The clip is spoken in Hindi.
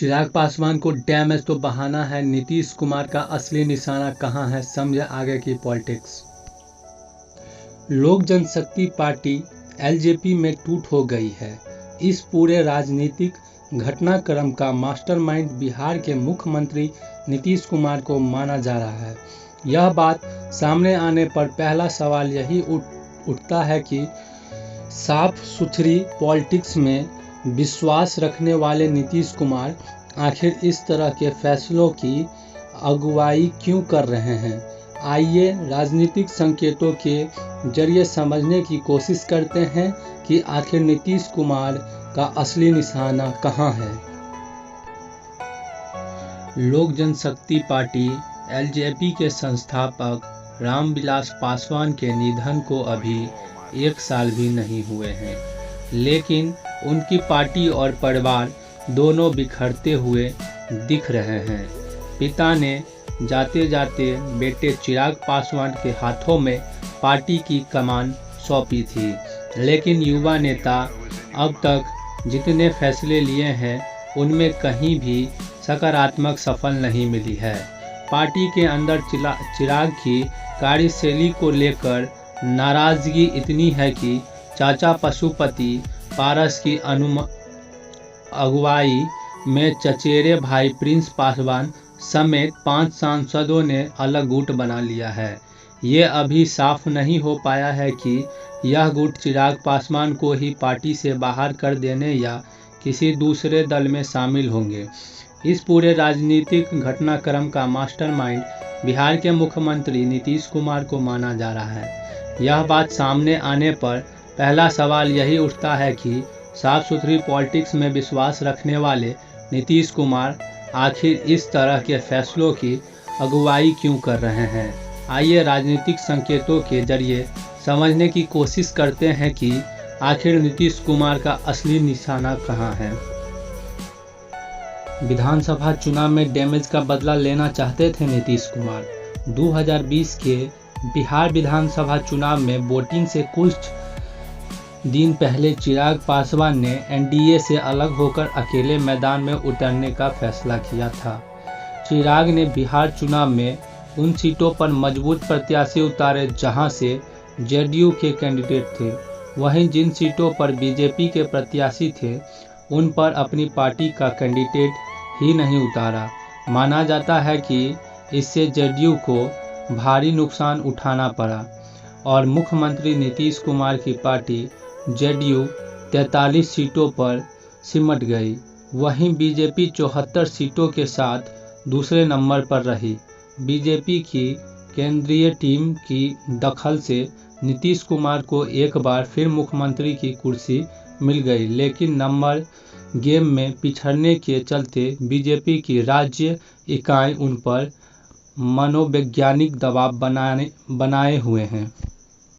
चिराग पासवान को डैमेज तो बहाना है, नीतीश कुमार का असली निशाना कहां है, समझे आगे की पॉलिटिक्स। लोक जनशक्ति पार्टी एलजेपी में टूट हो गई है। इस पूरे राजनीतिक घटनाक्रम का मास्टरमाइंड बिहार के मुख्यमंत्री नीतीश कुमार को माना जा रहा है। यह बात सामने आने पर पहला सवाल यही उठता है कि साफ सुथरी पॉलिटिक्स में विश्वास रखने वाले नीतीश कुमार आखिर इस तरह के फैसलों की अगुवाई क्यों कर रहे हैं। आइए राजनीतिक संकेतों के जरिए समझने की कोशिश करते हैं कि आखिर नीतीश कुमार का असली निशाना कहां है। लोक जनशक्ति पार्टी एलजेपी के संस्थापक रामविलास पासवान के निधन को अभी 1 साल भी नहीं हुए हैं, लेकिन उनकी पार्टी और परिवार दोनों बिखरते हुए दिख रहे हैं। पिता ने जाते जाते बेटे चिराग पासवान के हाथों में पार्टी की कमान सौंपी थी, लेकिन युवा नेता अब तक जितने फैसले लिए हैं उनमें कहीं भी सकारात्मक सफल नहीं मिली है। पार्टी के अंदर चिराग की कार्यशैली को लेकर नाराजगी इतनी है कि चाचा पशुपति पारस की अगुवाई में चचेरे भाई प्रिंस पासवान समेत 5 सांसदों ने अलग गुट बना लिया है। ये अभी साफ नहीं हो पाया है कि यह गुट चिराग पासवान को ही पार्टी से बाहर कर देने या किसी दूसरे दल में शामिल होंगे। इस पूरे राजनीतिक घटनाक्रम का मास्टरमाइंड बिहार के मुख्यमंत्री नीतीश कुमार को माना जा रहा है। यह बात सामने आने पर पहला सवाल यही उठता है कि साफ सुथरी पॉलिटिक्स में विश्वास रखने वाले नीतीश कुमार आखिर इस तरह के फैसलों की अगुवाई क्यों कर रहे हैं। आइए राजनीतिक संकेतों के जरिए समझने की कोशिश करते हैं कि आखिर नीतीश कुमार का असली निशाना कहां है। विधानसभा चुनाव में डैमेज का बदला लेना चाहते थे नीतीश कुमार। 2020 के बिहार विधानसभा चुनाव में वोटिंग से कुछ दिन पहले चिराग पासवान ने एनडीए से अलग होकर अकेले मैदान में उतरने का फैसला किया था। चिराग ने बिहार चुनाव में उन सीटों पर मजबूत प्रत्याशी उतारे जहां से जेडीयू के कैंडिडेट थे। वहीं जिन सीटों पर बीजेपी के प्रत्याशी थे उन पर अपनी पार्टी का कैंडिडेट ही नहीं उतारा। माना जाता है कि इससे जेडीयू को भारी नुकसान उठाना पड़ा और मुख्यमंत्री नीतीश कुमार की पार्टी जेडीयू 43 सीटों पर सिमट गई। वहीं बीजेपी 74 सीटों के साथ दूसरे नंबर पर रही। बीजेपी की केंद्रीय टीम की दखल से नीतीश कुमार को एक बार फिर मुख्यमंत्री की कुर्सी मिल गई, लेकिन नंबर गेम में पिछड़ने के चलते बीजेपी की राज्य इकाई उन पर मनोवैज्ञानिक दबाव बनाए हुए हैं।